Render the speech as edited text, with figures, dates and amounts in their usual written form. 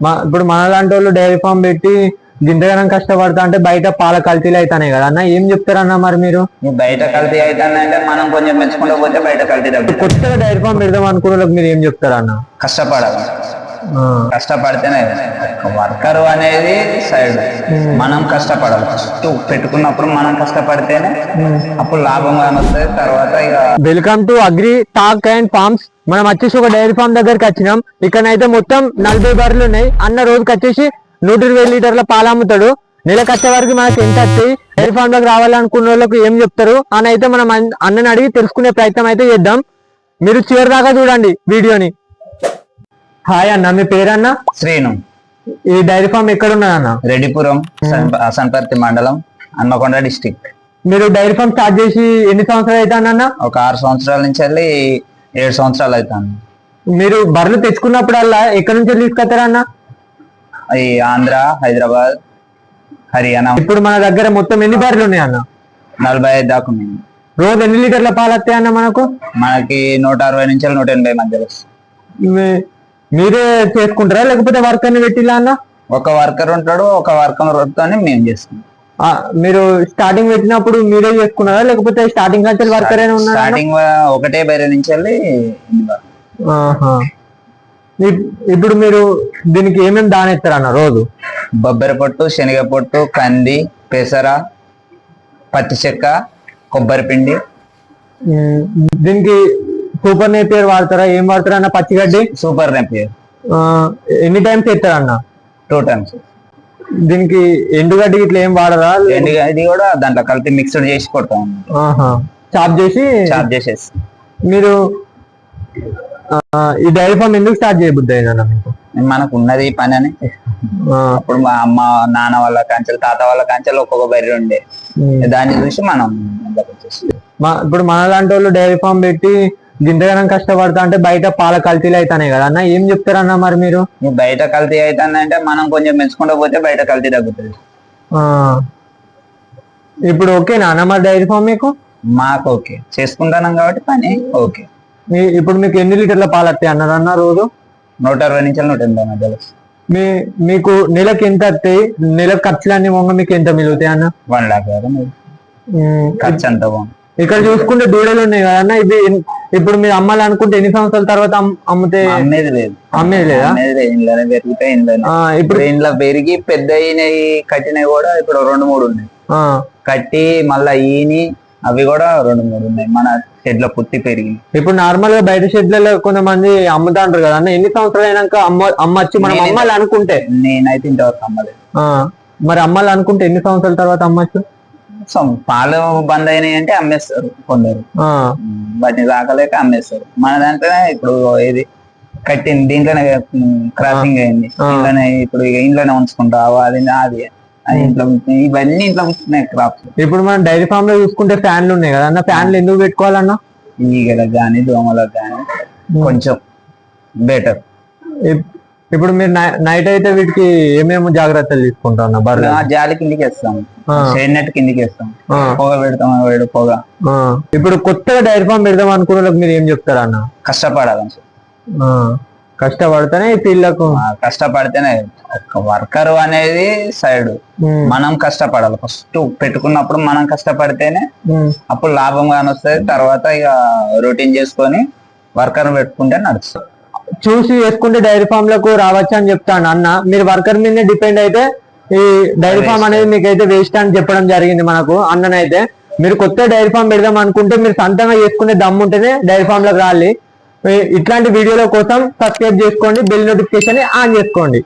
ఇప్పుడు మన లాంటి వాళ్ళు డైరీ ఫామ్ పెట్టి గింతగానం కష్టపడతా అంటే బయట పాల కల్తీలు అవుతాయి కదా అన్న, ఏం చెప్తారన్న మరి మీరు? బయట కల్తీ అవుతానంటే మనం కొంచెం మెచ్చుకుంటూ పోతే బయట కల్తీ తగ్గుతుంది. కొత్తగా డైరీ ఫామ్ పెడదాం అనుకున్న మీరు ఏం చెప్తారన్న? కష్టపడాలి, కష్టపడితేనే. వర్కర్ అనేది సైడ్, మనం కష్టపడాలి. ఫస్ట్ పెట్టుకున్నప్పుడు మనం కష్టపడితేనే అప్పుడు లాభంగా వస్తుంది. తర్వాత ఇక welcome to agri talk and farms. మనం వచ్చేసి ఒక డైరీ ఫామ్ దగ్గరికి వచ్చినాం. ఇక్కడైతే మొత్తం 40 బర్రెలు ఉన్నాయి. అన్న రోజుకి వచ్చేసి 120 లీటర్ల పాలు అమ్ముతాడు. నెలకు వచ్చే వరకు మనకి ఎంత వస్తాయి, డైరీ ఫామ్ లోకి రావాలనుకున్న వాళ్ళకి ఏం చెప్తారు అని అయితే మనం అన్నని అడిగి తెలుసుకునే ప్రయత్నం అయితే చేద్దాం. మీరు చివరి దాకా చూడండి వీడియోని. హాయ్ అన్న, మీ పేరన్నా? శ్రీను. ఈ డైరీ ఫామ్ ఎక్కడ ఉన్నదన్న? రెడ్డిపురం, సంపర్తి మండలం, హన్మకొండ డిస్టిక్. మీరు డైరీ ఫామ్ స్టార్ట్ చేసి ఎన్ని సంవత్సరాలు అవుతానన్న? ఒక 6 సంవత్సరాల నుంచి వెళ్ళి 7 సంవత్సరాలు అవుతాను. మీరు బర్రెలు తెచ్చుకున్నప్పుడల్లా ఎక్కడి నుంచి తీసుకొస్తారన్న? ఈ ఆంధ్ర, హైదరాబాద్, హర్యానా. ఇప్పుడు మన దగ్గర మొత్తం ఎన్ని బర్రెలు ఉన్నాయి అన్న? 45 దాకా ఉన్నాయి. రోజు ఎన్ని లీటర్ల పాలు వస్తాయి అన్న మనకు? మనకి 160 నుంచి 180 మధ్యలో. మీరే చేసుకుంటారా లేకపోతే వర్కర్ ని పెట్టిలా అన్న? ఒక వర్కర్ ఉంటాడు, ఒక వర్కర్ తోనే మేము చేస్తాం. మీరు స్టార్టింగ్ పెట్టినప్పుడు మీరే చేసుకున్నారా లేకపోతే స్టార్టింగ్ నుంచి వర్కర్ అయినా ఉన్నారా? స్టార్టింగ్ ఒకటే బయట నుంచి వెళ్ళి. ఇప్పుడు మీరు దీనికి ఏమేమి దానేస్తారన్న రోజు? బొబ్బరి పొట్టు, శనగ పొట్టు, కంది, పెసర, పత్తి చెక్క, కొబ్బరి పిండి. దీనికి సూపర్ నేపియర్ వాడతారా, ఏం వాడతారా అన్న? పచ్చిగడ్డి, సూపర్ నేపియర్. ఎన్ని టైమ్స్ వేస్తారన్న? 2 times. దీనికి ఎండుగడ్డి ఇట్లా ఏం వాడరా? ఎండుగడ్డి కూడా దాంట్లో కలిపి మిక్స్డ్ చేసి కొడతాం. చాప్ చేసేసి. మీరు ఈ డైరీ ఫామ్ ఎందుకు స్టార్ట్ చేయబుద్ది అయినా మీకు? మనకు ఉన్నది పని అని. అప్పుడు మా అమ్మ నాన్న వాళ్ళ కాంచెలు, తాత వాళ్ళ కాంచెలు ఒక్కొక్క బర్రె ఉండే, దాన్ని చూసి మనం ఇప్పుడు మన లాంటి వాళ్ళు డైరీ ఫామ్ పెట్టి గింతగానం కష్టపడతా అంటే బయట పాల కల్తీలు అవుతాయి కదా అన్న, ఏం చెప్తారన్న మరి మీరు? బయట కల్తీ అవుతానంటే మనం కొంచెం మెచ్చుకుంటూ పోతే బయట కల్తీ తగ్గుతుంది. ఇప్పుడు ఓకేనా అన్న మరి డైరీ ఫామ్ మీకు? మాకు ఓకే, చేసుకుంటాం కాబట్టి పని ఓకే. ఇప్పుడు మీకు ఎన్ని లీటర్ల పాలు వస్తాయి అన్నారన్న రోజు? 160 నుంచి 180 మధ్యలో. మీకు నెలకు ఎంత వస్తాయి? నెలకు ఖర్చులన్నీ మొంగ మీకు ఎంత మిగులుతాయి అన్న? 1 lakh ఖర్చు అంత బాగుంది. ఇక్కడ చూసుకుంటే దూడలు ఉన్నాయి కదన్న, ఇవి ఇప్పుడు మీరు అమ్మాలనుకుంటే ఎన్ని సంవత్సరాల తర్వాత అమ్మితే? అమ్మేది లేదు. అమ్మేది లేదా? ఇంట్లోనే పెరుగుతాయి. ఇప్పుడు ఇంట్లో పెరిగి పెద్ద అయినవి కట్టినవి కూడా ఇప్పుడు 2-3 ఉన్నాయి. కట్టి మళ్ళా ఈని అవి కూడా 2-3 ఉన్నాయి. మన షెడ్ లో పుట్టి పెరిగి. ఇప్పుడు నార్మల్ గా బయట షెడ్లలో కొంతమంది అమ్ముతా ఉంటారు కదా అన్న, ఎన్ని సంవత్సరాలు అయినాక అమ్మచ్చు మనం అమ్మాలి అనుకుంటే? నేనైతే ఇంతవరకు అమ్మలేదు. మరి అమ్మాలి అనుకుంటే ఎన్ని సంవత్సరాల తర్వాత అమ్మచ్చు? పాలు బంద్ అయినాయి అంటే అమ్మేస్తారు కొందరు, వాటిని రాకలేక అమ్మేస్తారు. మన దాంట్లోనే ఇప్పుడు ఏది కట్టింది దీంట్లోనే క్రాసింగ్ అయింది, ఇంట్లోనే ఇప్పుడు ఇంట్లోనే ఉంచుకుంటావు. అది ఇంట్లో ఇవన్నీ ఇంట్లో ఉంచుతున్నాయి క్రాప్స్. ఇప్పుడు మనం డైరీ ఫామ్ లో చూసుకుంటే ఫ్యాన్లు ఉన్నాయి కదా అన్న, ఫ్యాన్లు ఎందుకు పెట్టుకోవాలన్నా? ఈగలకు కానీ దోమలకు కానీ కొంచెం బెటర్. ఇప్పుడు మీరు నైట్ అయితే వీటికి ఏమేమి జాగ్రత్తలు తీసుకుంటారు? బర్రె జాలి కిందికి వేస్తాం, షేడ్ నెట్ కిందికి వేస్తాం, పొగ పెడతాం, పొగ. ఇప్పుడు కొత్తగా డైరీ ఫామ్ పెడదాం అనుకున్న వాళ్ళకి మీరు ఏం చెప్తారా అన్న? కష్టపడాలని. కష్టపడితేనే పిల్లకు, కష్టపడితేనే. ఒక వర్కర్ అనేది సైడ్, మనం కష్టపడాలి. ఫస్ట్ పెట్టుకున్నప్పుడు మనం కష్టపడితేనే అప్పుడు లాభంగా వస్తుంది. తర్వాత ఇక రొటీన్ చేసుకొని వర్కర్ పెట్టుకుంటే నడుస్తుంది. చూసి చేసుకుంటే డైరీ ఫామ్ లకు రావచ్చు అని చెప్తాను అన్న. మీరు వర్కర్ మీదనే డిపెండ్ అయితే ఈ డైరీ ఫామ్ అనేది మీకైతే వేస్ట్ అని చెప్పడం జరిగింది మనకు అన్ననైతే. మీరు కొత్త డైరీ ఫామ్ పెడదాం అనుకుంటే మీరు సొంతంగా చేసుకునే దమ్ము ఉంటేనే డైరీ ఫామ్ లకు రాలి. ఇట్లాంటి వీడియోల కోసం సబ్స్క్రైబ్ చేసుకోండి, బెల్ నోటిఫికేషన్ ఆన్ చేసుకోండి.